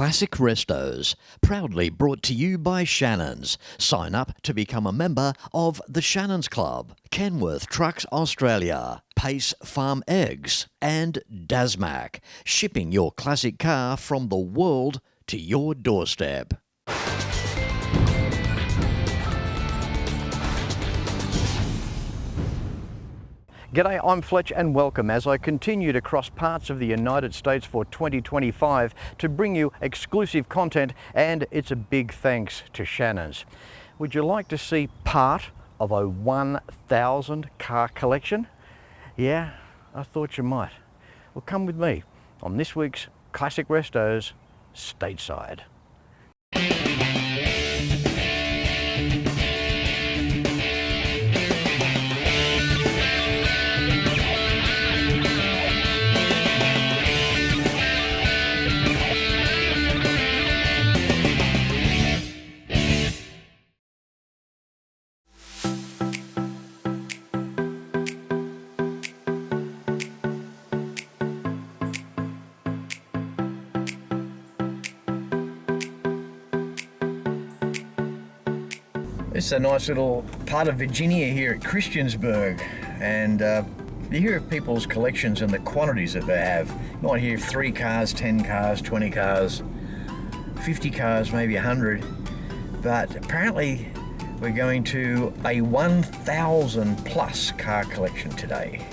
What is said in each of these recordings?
Classic Restos, proudly brought to you by Shannons. Sign up to become a member of the Shannons Club, Kenworth Trucks Australia, Pace Farm Eggs and Dasmac, shipping your classic car from the world to your doorstep. G'day, I'm Fletch and welcome as I continue to cross parts of the United States for 2025 to bring you exclusive content, and it's a big thanks to Shannons. Would you like to see part of a 1,000 car collection? Yeah, I thought you might. Well, come with me on this week's Classic Restos Stateside. It's a nice little part of Virginia here at Christiansburg, and you hear of people's collections and the quantities that they have. You might hear 3 cars, 10 cars, 20 cars, 50 cars, maybe 100, but apparently we're going to a 1,000 plus car collection today.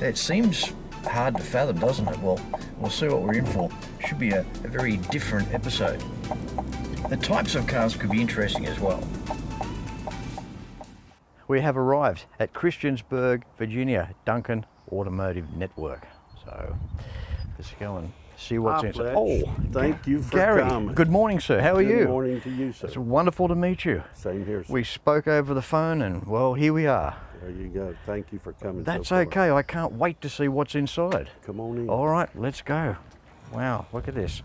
It seems hard to fathom, doesn't it? Well, we'll see what we're in for. Should be a very different episode. The types of cars could be interesting as well. We have arrived at Christiansburg, Virginia, Duncan Automotive Network. So let's go and see what's inside. Oh, thank you for Gary, coming. good morning, sir. How are you? Good morning to you, sir. It's wonderful to meet you. Same here, sir. We spoke over the phone and, well, here we are. There you go. Thank you for coming. That's so far. okay. I can't wait to see what's inside. Come on in. All right, let's go. Wow, look at this.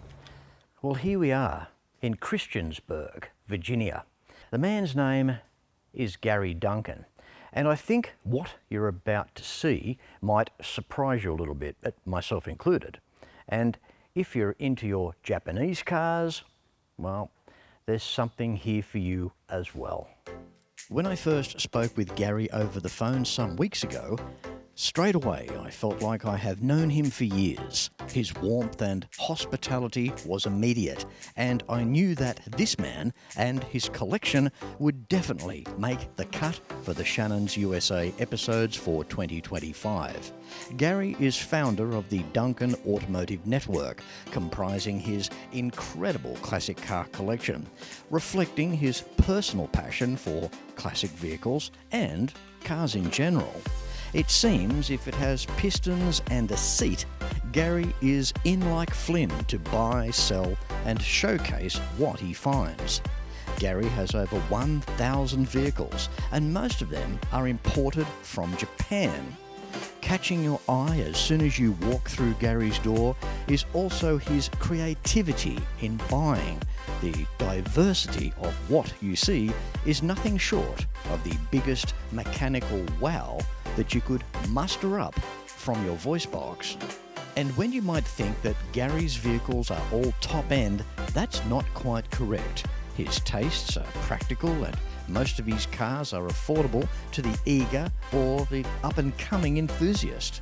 Well, here we are in Christiansburg, Virginia. The man's name is Gary Duncan. And I think what you're about to see might surprise you a little bit, myself included. And if you're into your Japanese cars, well, there's something here for you as well. When I first spoke with Gary over the phone some weeks ago, straight away I felt like I have known him for years. His warmth and hospitality was immediate, and I knew that this man and his collection would definitely make the cut for the Shannons USA episodes for 2025. Gary is founder of the Duncan Automotive Network, comprising his incredible classic car collection, reflecting his personal passion for classic vehicles and cars in general. It seems if it has pistons and a seat, Gary is in like Flynn to buy, sell and showcase what he finds. Gary has over 1,000 vehicles, and most of them are imported from Japan. Catching your eye as soon as you walk through Gary's door is also his creativity in buying. The diversity of what you see is nothing short of the biggest mechanical wow that you could muster up from your voice box. And when you might think that Gary's vehicles are all top end, that's not quite correct. His tastes are practical and most of his cars are affordable to the eager or the up-and-coming enthusiast.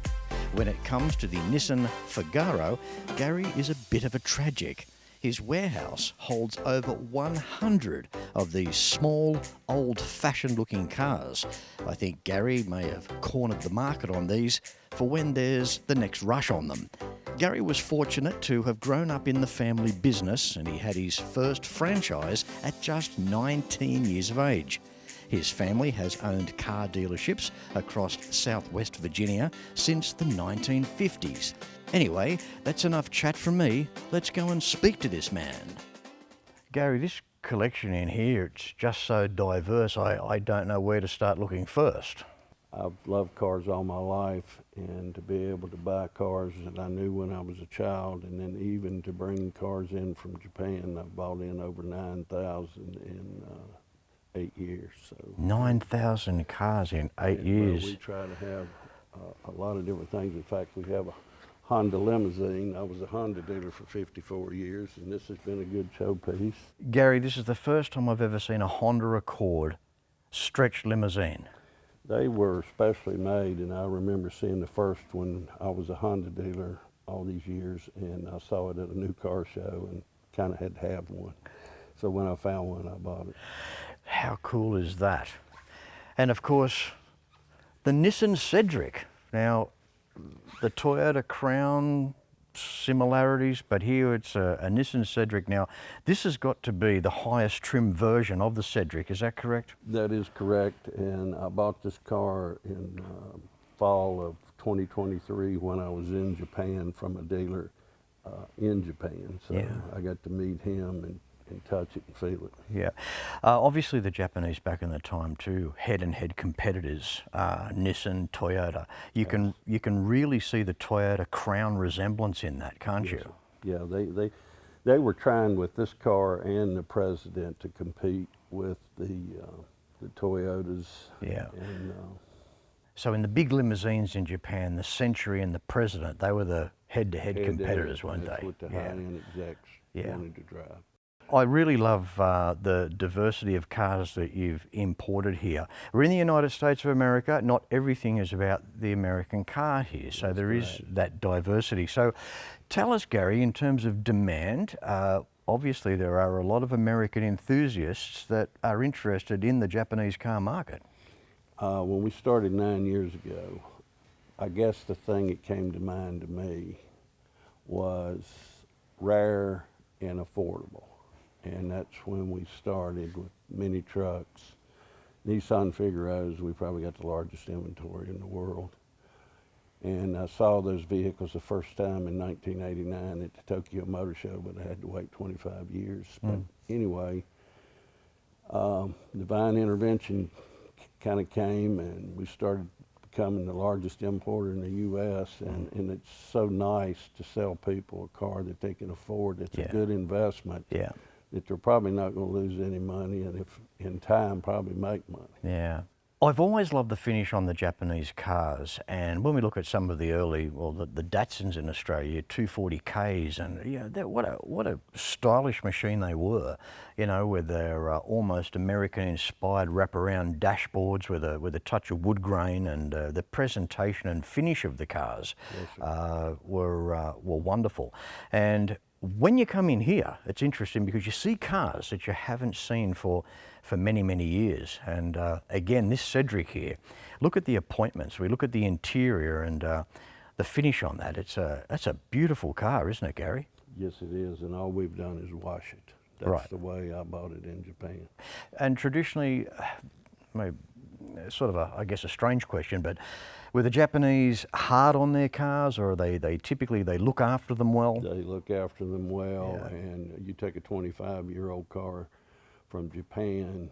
When it comes to the Nissan Fiagro, Gary is a bit of a tragic. His warehouse holds over 100 of these small, old-fashioned looking cars. I think Gary may have cornered the market on these for when there's the next rush on them. Gary was fortunate to have grown up in the family business, and he had his first franchise at just 19 years of age. His family has owned car dealerships across southwest Virginia since the 1950s. Anyway, that's enough chat from me. Let's go and speak to this man. Gary, this collection in here, it's just so diverse, I don't know where to start looking first. I've loved cars all my life, and to be able to buy cars that I knew when I was a child, and then even to bring cars in from Japan, I've bought in over 9,000 in 8 years. So 9,000 cars in 8 years. We try to have a lot of different things. In fact, we have Honda limousine. I was a Honda dealer for 54 years, and this has been a good showpiece. Gary, this is the first time I've ever seen a Honda Accord stretch limousine. They were specially made, and I remember seeing the first one. I was a Honda dealer all these years, and I saw it at a new car show and kind of had to have one. So when I found one, I bought it. How cool is that? And of course, the Nissan Cedric. Now, the Toyota Crown similarities, but here it's a Nissan Cedric. Now, this has got to be the highest trim version of the Cedric, is that correct? That is correct, and I bought this car in fall of 2023 when I was in Japan from a dealer in Japan. So Yeah. I got to meet him and touch it and feel it. Yeah. Obviously the Japanese back in the time too, head-and-head competitors, Nissan, Toyota. You can really see the Toyota Crown resemblance in that, can't you? Yeah, they were trying with this car and the President to compete with the Toyotas. Yeah. And, So in the big limousines in Japan, the Century and the President, they were the head-to-head competitors, weren't that's they? what the high-end execs wanted to drive. I really love the diversity of cars that you've imported here. We're in the United States of America. Not everything is about the American car here, so there is that diversity. So tell us, Gary, in terms of demand, obviously there are a lot of American enthusiasts that are interested in the Japanese car market. When we started 9 years ago, I guess the thing that came to mind to me was rare and affordable. And that's when we started with mini trucks. Nissan Fiagros, we probably got the largest inventory in the world. And I saw those vehicles the first time in 1989 at the Tokyo Motor Show, but I had to wait 25 years. But anyway, divine intervention kind of came, and we started becoming the largest importer in the U.S. And it's so nice to sell people a car that they can afford. It's a good investment. Yeah. That they're probably not going to lose any money, and if in time probably make money. Yeah. I've always loved the finish on the Japanese cars, and when we look at some of the early, well, the Datsuns in Australia, 240Ks, and what a stylish machine they were, you know, with their almost American-inspired wraparound dashboards with a touch of wood grain, and the presentation and finish of the cars were wonderful. And when you come in here, it's interesting because you see cars that you haven't seen for many, many years. And again, this Cedric here, look at the appointments. We look at the interior and the finish on that. That's a beautiful car, isn't it, Gary? Yes, it is, and all we've done is wash it. That's the way I bought it in Japan. And traditionally, sort of I guess a strange question, but were the Japanese hard on their cars, or they typically look after them well? They look after them well, and you take a 25-year-old car from Japan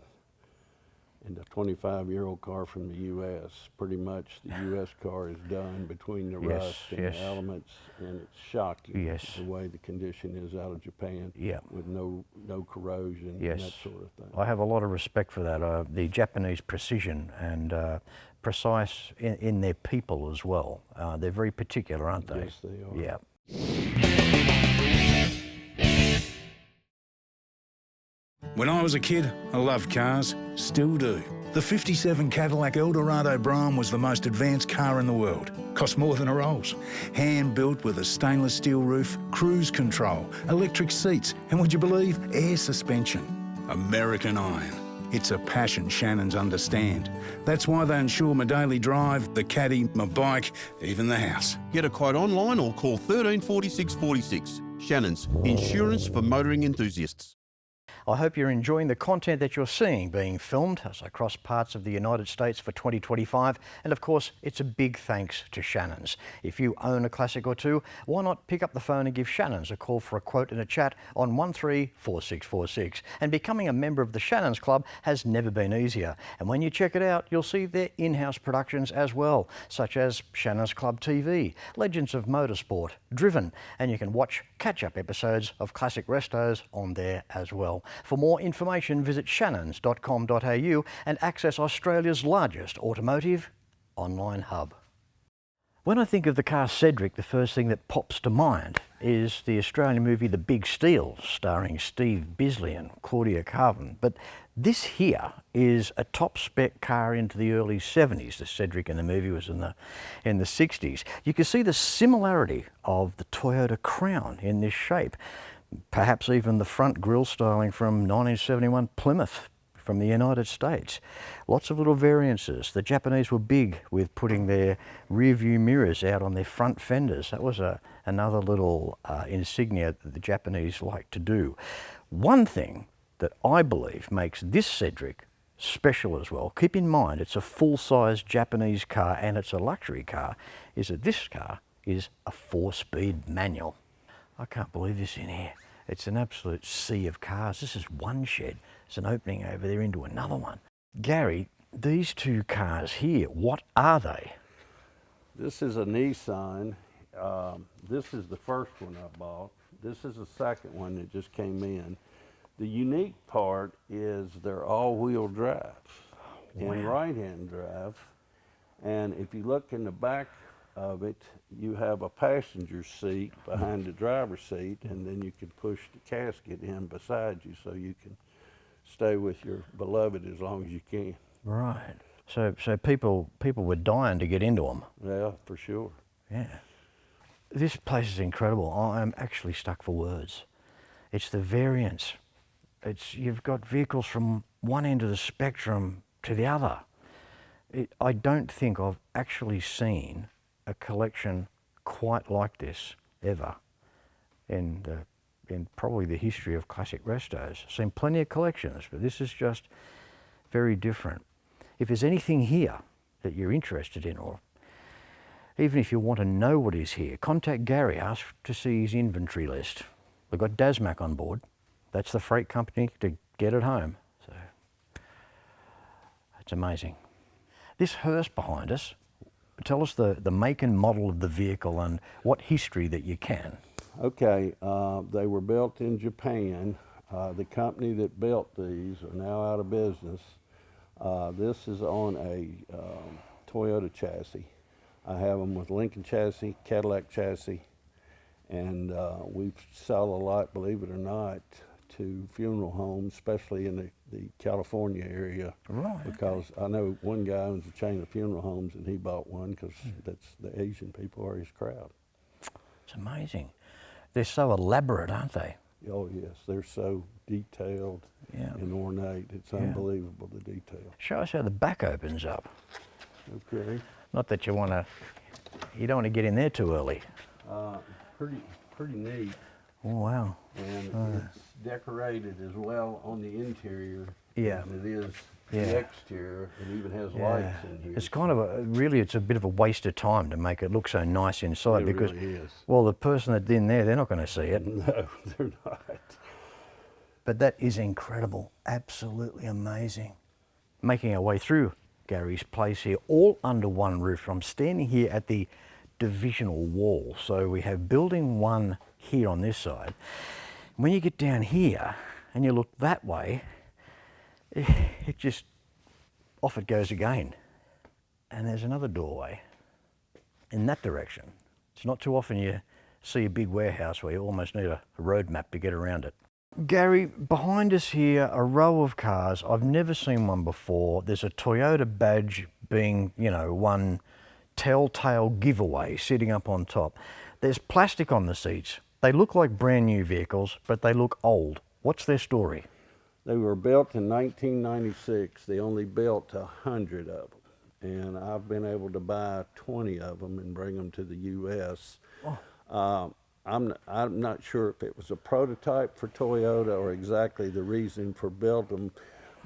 and a 25-year-old car from the U.S. Pretty much the U.S. car is done between the rust and the elements, and it's shocking the way the condition is out of Japan with no corrosion and that sort of thing. I have a lot of respect for that. The Japanese precision and precise in their people as well. They're very particular, aren't they? Yes, they are. Yeah. When I was a kid, I loved cars, still do. The 57 Cadillac Eldorado Brougham was the most advanced car in the world. Cost more than a Rolls. Hand-built with a stainless steel roof, cruise control, electric seats, and would you believe, air suspension. American iron. It's a passion Shannons understand. That's why they insure my daily drive, the caddy, my bike, even the house. Get a quote online or call 13 46 46. Shannons, insurance for motoring enthusiasts. I hope you're enjoying the content that you're seeing being filmed as I cross parts of the United States for 2025. And of course, it's a big thanks to Shannons. If you own a Classic or two, why not pick up the phone and give Shannons a call for a quote and a chat on 134646. And becoming a member of the Shannons Club has never been easier. And when you check it out, you'll see their in-house productions as well, such as Shannons Club TV, Legends of Motorsport, Driven, and you can watch catch-up episodes of Classic Restos on there as well. For more information, visit shannons.com.au and access Australia's largest automotive online hub. When I think of the car Cedric, the first thing that pops to mind is the Australian movie The Big Steal, starring Steve Bisley and Claudia Carvin. But this here is a top spec car into the early 70s. The Cedric in the movie was in the 60s. You can see the similarity of the Toyota Crown in this shape. Perhaps even the front grille styling from 1971 Plymouth from the United States. Lots of little variances. The Japanese were big with putting their rear view mirrors out on their front fenders. That was another little insignia that the Japanese like to do. One thing that I believe makes this Cedric special as well, keep in mind it's a full-size Japanese car and it's a luxury car, is that this car is a 4-speed manual. I can't believe this in here. It's an absolute sea of cars. This is one shed. There's an opening over there into another one. Gary, these two cars here, what are they? This is a Nissan. This is the first one I bought. This is the second one that just came in. The unique part is they're all-wheel drive and right-hand drive. And if you look in the back of it, you have a passenger seat behind the driver's seat, and then you can push the casket in beside you so you can stay with your beloved as long as you can. Right. So people were dying to get into them. Yeah, for sure. Yeah. This place is incredible. I'm actually stuck for words. It's the variance. You've got vehicles from one end of the spectrum to the other. I don't think I've actually seen a collection quite like this ever in probably the history of Classic Restos. I've seen plenty of collections, but this is just very different. If there's anything here that you're interested in, or even if you want to know what is here, contact Gary, ask to see his inventory list. We've got Dasmac on board. That's the freight company to get it home. So it's amazing. This Hearse behind us, tell us the make and model of the vehicle and what history that you can. Okay, they were built in Japan. The company that built these are now out of business. This is on a Toyota chassis. I have them with Lincoln chassis, Cadillac chassis, and we sell a lot, believe it or not, to funeral homes, especially in the California area. Right. Because I know one guy owns a chain of funeral homes, and he bought one because that's the Asian people are his crowd. It's amazing. They're so elaborate, aren't they? Oh yes, they're so detailed and ornate. It's unbelievable, the detail. Show us how the back opens up. Okay. Not that you don't want to get in there too early. Pretty neat. Oh wow. And it's decorated as well on the interior as it is the exterior. It even has lights in here. It's kind of it's a bit of a waste of time to make it look so nice inside, because really is. Well, the person that's in there, they're not going to see it. No, they're not. But that is incredible, absolutely amazing. Making our way through Gary's place here, all under one roof. I'm standing here at the divisional wall. So we have building one here on this side. When you get down here and you look that way, it just, off it goes again. And there's another doorway in that direction. It's not too often you see a big warehouse where you almost need a road map to get around it. Gary, behind us here, a row of cars. I've never seen one before. There's a Toyota badge being, one telltale giveaway sitting up on top. There's plastic on the seats. They look like brand new vehicles, but they look old. What's their story? They were built in 1996. They only built 100 of them. And I've been able to buy 20 of them and bring them to the U.S. Oh. I'm not sure if it was a prototype for Toyota or exactly the reason for building them,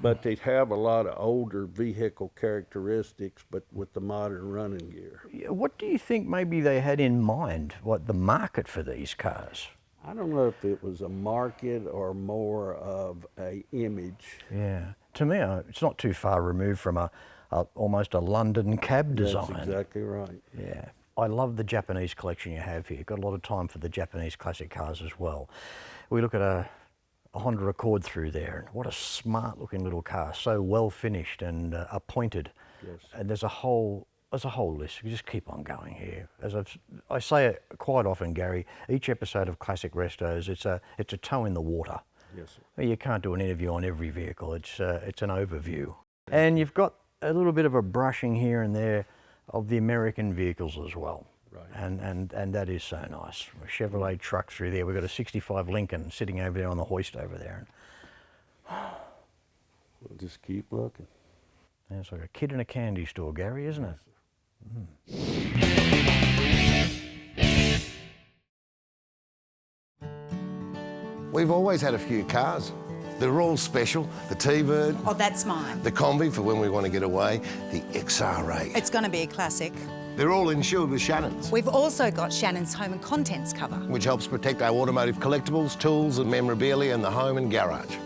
but they have a lot of older vehicle characteristics, but with the modern running gear. What do you think maybe they had in mind, what the market for these cars? I don't know if it was a market or more of a image. Yeah, to me, it's not too far removed from almost a London cab design. That's exactly right. Yeah. I love the Japanese collection you have here. Got a lot of time for the Japanese classic cars as well. We look at a Honda Accord through there, and what a smart looking little car, so well finished and appointed. Yes. And there's a whole there's a whole list. We just keep on going here. As I say it quite often, Gary, each episode of Classic Restos, it's a toe in the water. Yes, sir. You can't do an interview on every vehicle. It's an overview. And you've got a little bit of a brushing here and there of the American vehicles as well. Right. And that is so nice. A Chevrolet truck through there. We've got a 65 Lincoln sitting over there on the hoist over there. We'll just keep looking. And it's like a kid in a candy store, Gary, isn't it? We've always had a few cars. They're all special. The T-Bird, Oh, that's mine. the Combi for when we want to get away, the XR8. It's going to be a classic. They're all insured with Shannons, We've also got Shannon's home and contents cover. which helps protect our automotive collectibles, tools and memorabilia in the home and garage.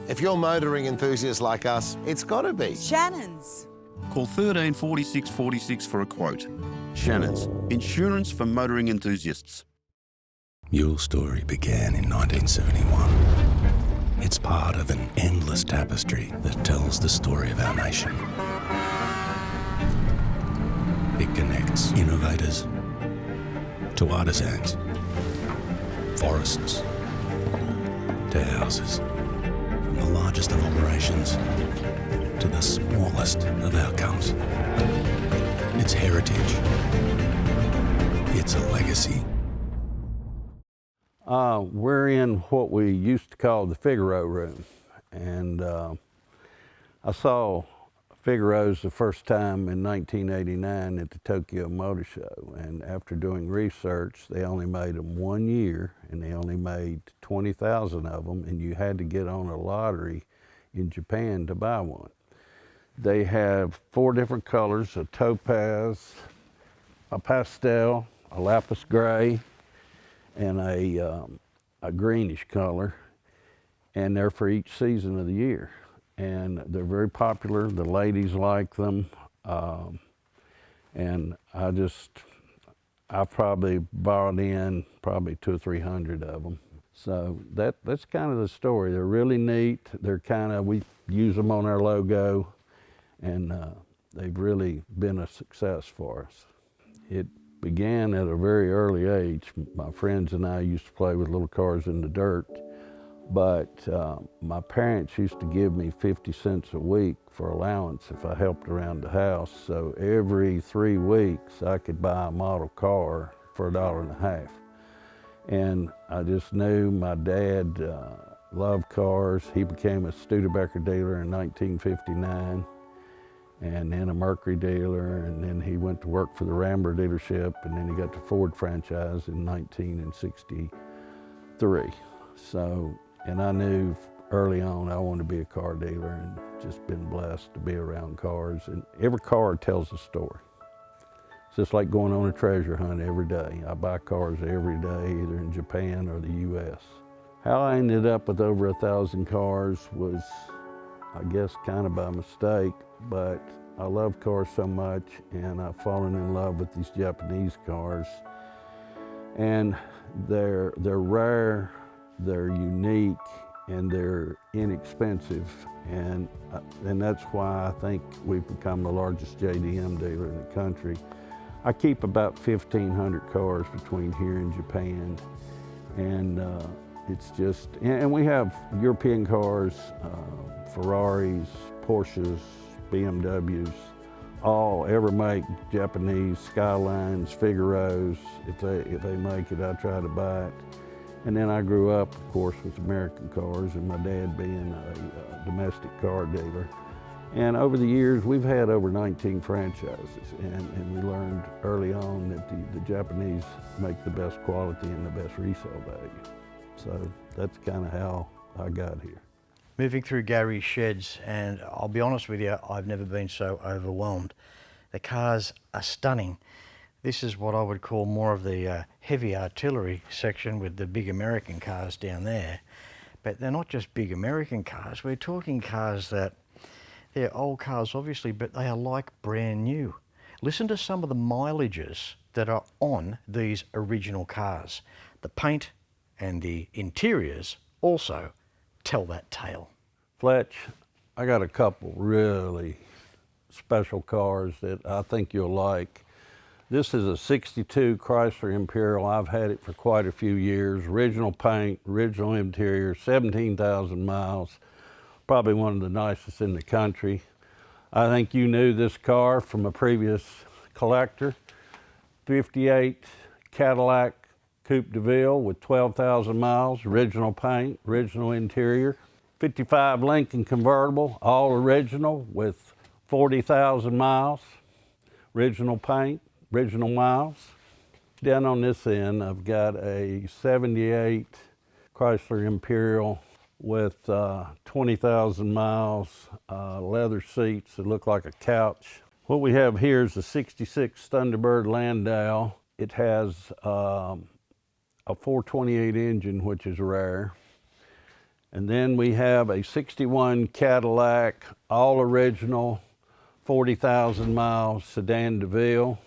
If you're motoring enthusiasts like us, it's got to be. Shannon's. Call 13 46 46 for a quote. Shannons, insurance for motoring enthusiasts. Your story began in 1971. It's part of an endless tapestry that tells the story of our nation. It connects innovators to artisans, forests to houses, from the largest of operations to the smallest of outcomes. It's heritage. It's a legacy. We're in what we used to call the Figaro room, and I saw Fiagros the first time in 1989 at the Tokyo Motor Show, and after doing research, they only made them 1 year, and they only made 20,000 of them, and you had to get on a lottery in Japan to buy one. They have 4 different colors: a topaz, a pastel, a lapis gray, and a greenish color, and they're for each season of the year. And they're very popular. The ladies like them, and I probably bought in probably 200 or 300 of them. So that's kind of the story. They're really neat. We use them on our logo, and they've really been a success for us. It began at a very early age. My friends and I used to play with little cars in the dirt, but my parents used to give me 50 cents a week for allowance if I helped around the house. So every 3 weeks I could buy a model car for $1.50. And I just knew my dad loved cars. He became a Studebaker dealer in 1959. And then a Mercury dealer, and then he went to work for the Rambler dealership, and then he got the Ford franchise in 1963. So, and I knew early on I wanted to be a car dealer, and just been blessed to be around cars. And every car tells a story. It's just like going on a treasure hunt every day. I buy cars every day, either in Japan or the US. How I ended up with over 1,000 cars was, I guess, kind of by mistake, but I love cars so much, and I've fallen in love with these Japanese cars. And they're rare, they're unique, and they're inexpensive. And that's why I think we've become the largest JDM dealer in the country. I keep about 1,500 cars between here and Japan. And it's just, and we have European cars, Ferraris, Porsches, BMWs, all ever make Japanese, Skylines, Figaros. If they make it, I try to buy it. And then I grew up, of course, with American cars, and my dad being a domestic car dealer. And over the years, we've had over 19 franchises, and we learned early on that the Japanese make the best quality and the best resale value. So that's kind of how I got here. Moving through Gary's sheds, and I'll be honest with you, I've never been so overwhelmed. The cars are stunning. This is what I would call more of the heavy artillery section with the big American cars down there. But they're not just big American cars. We're talking cars that, they're old cars obviously, but they are like brand new. Listen to some of the mileages that are on these original cars. The paint and the interiors also tell that tale. Fletch, I got a couple really special cars that I think you'll like. This is a 62 Chrysler Imperial. I've had it for quite a few years. Original paint, original interior, 17,000 miles. Probably one of the nicest in the country. I think you knew this car from a previous collector. 58 Cadillac Coupe de Ville with 12,000 miles, original paint, original interior. 55 Lincoln convertible, all original with 40,000 miles, original paint, original miles. Down on this end, I've got a 78 Chrysler Imperial with 20,000 miles, leather seats that look like a couch. What we have here is a 66 Thunderbird Landau. It has a 428 engine, which is rare. And then we have a 61 Cadillac, all original, 40,000 miles sedan DeVille.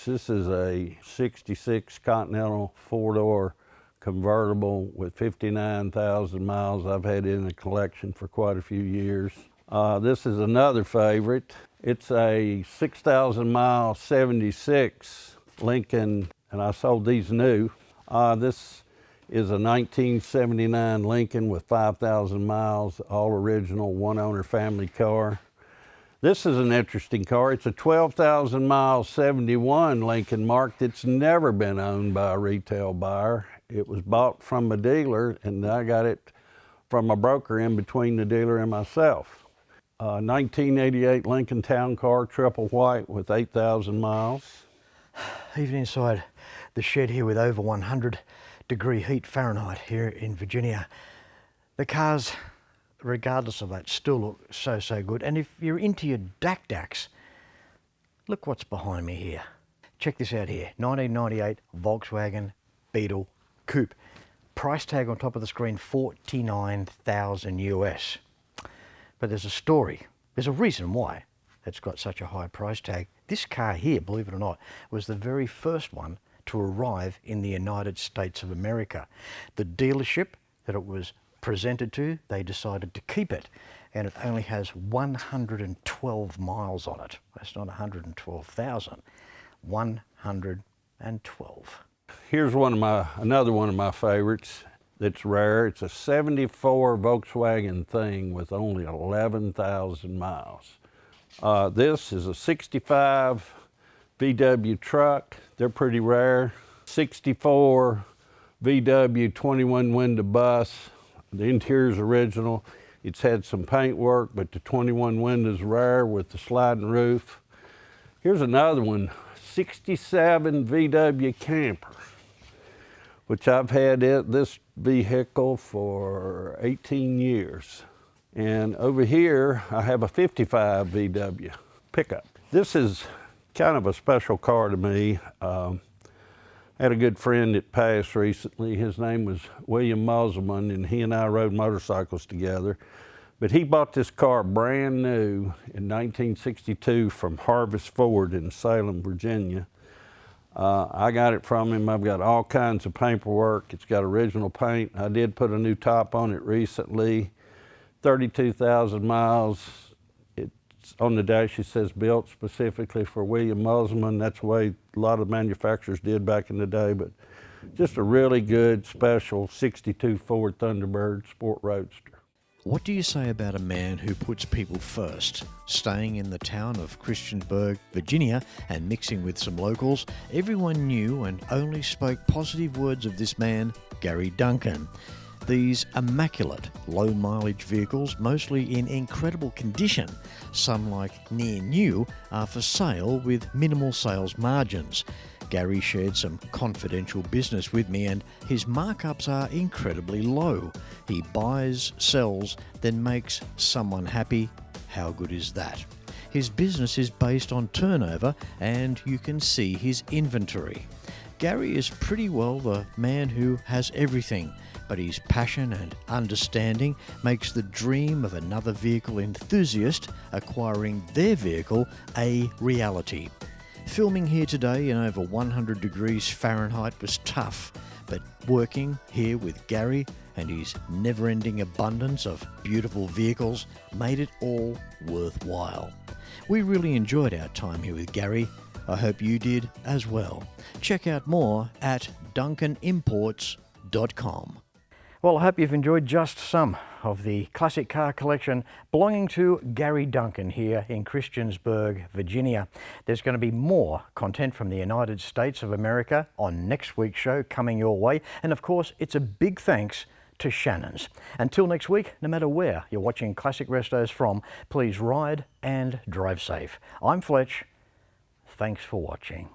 This is a 66 Continental four-door convertible with 59,000 miles. I've had it in the collection for quite a few years. This is another favorite. It's a 6,000 mile 76 Lincoln, and I sold these new. This is a 1979 Lincoln with 5,000 miles, all original, one owner family car. This is an interesting car. It's a 12,000 mile 71 Lincoln marked. It's never been owned by a retail buyer. It was bought from a dealer, and I got it from a broker in between the dealer and myself. 1988 Lincoln Town Car, triple white with 8,000 miles. Even inside the shed here with over 100-degree heat Fahrenheit here in Virginia, the cars, regardless of that, still look so good. And if you're into your DACs, look what's behind me here. Check this out here, 1998 Volkswagen Beetle Coupe. Price tag on top of the screen, $49,000 US. But there's a story. There's a reason why it's got such a high price tag. This car here, believe it or not, was the very first one to arrive in the United States of America. The dealership that it was presented to, they decided to keep it, and it only has 112 miles on it. That's not 112,000, 112. Here's another one of my favorites that's rare. It's a 74 Volkswagen Thing with only 11,000 miles. This is a 65 VW truck. They're pretty rare. 64 VW 21 window bus. The interior's original. It's had some paint work, but the 21 windows rare with the sliding roof. Here's another one, 67 VW camper, which I've had this vehicle for 18 years. And over here, I have a 55 VW pickup. This is kind of a special car to me. I had a good friend that passed recently. His name was William Musselman, and he and I rode motorcycles together. But he bought this car brand new in 1962 from Harvest Ford in Salem, Virginia. I got it from him. I've got all kinds of paperwork. It's got original paint. I did put a new top on it recently. 32,000 miles. It's on the dash. It says built specifically for William Musselman. That's the way a lot of manufacturers did back in the day, but just a really good special 62 Ford Thunderbird Sport Roadster. What do you say about a man who puts people first? Staying in the town of Christiansburg, Virginia, and mixing with some locals, everyone knew and only spoke positive words of this man, Gary Duncan. These immaculate, low-mileage vehicles, mostly in incredible condition, some like near new, are for sale with minimal sales margins. Gary shared some confidential business with me, and his markups are incredibly low. He buys, sells, then makes someone happy. How good is that? His business is based on turnover, and you can see his inventory. Gary is pretty well the man who has everything, but his passion and understanding makes the dream of another vehicle enthusiast acquiring their vehicle a reality. Filming here today in over 100 degrees Fahrenheit was tough, but working here with Gary and his never-ending abundance of beautiful vehicles made it all worthwhile. We really enjoyed our time here with Gary. I hope you did as well. Check out more at duncanimports.com. Well, I hope you've enjoyed just some of the classic car collection belonging to Gary Duncan here in Christiansburg, Virginia. There's going to be more content from the United States of America on next week's show coming your way. And of course, it's a big thanks to Shannons. Until next week, no matter where you're watching Classic Restos from, please ride and drive safe. I'm Fletch. Thanks for watching.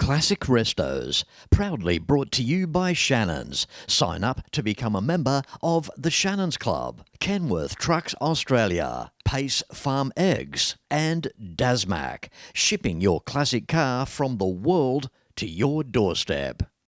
Classic Restos, proudly brought to you by Shannons. Sign up to become a member of the Shannons Club, Kenworth Trucks Australia, Pace Farm Eggs, and Dasmac, shipping your classic car from the world to your doorstep.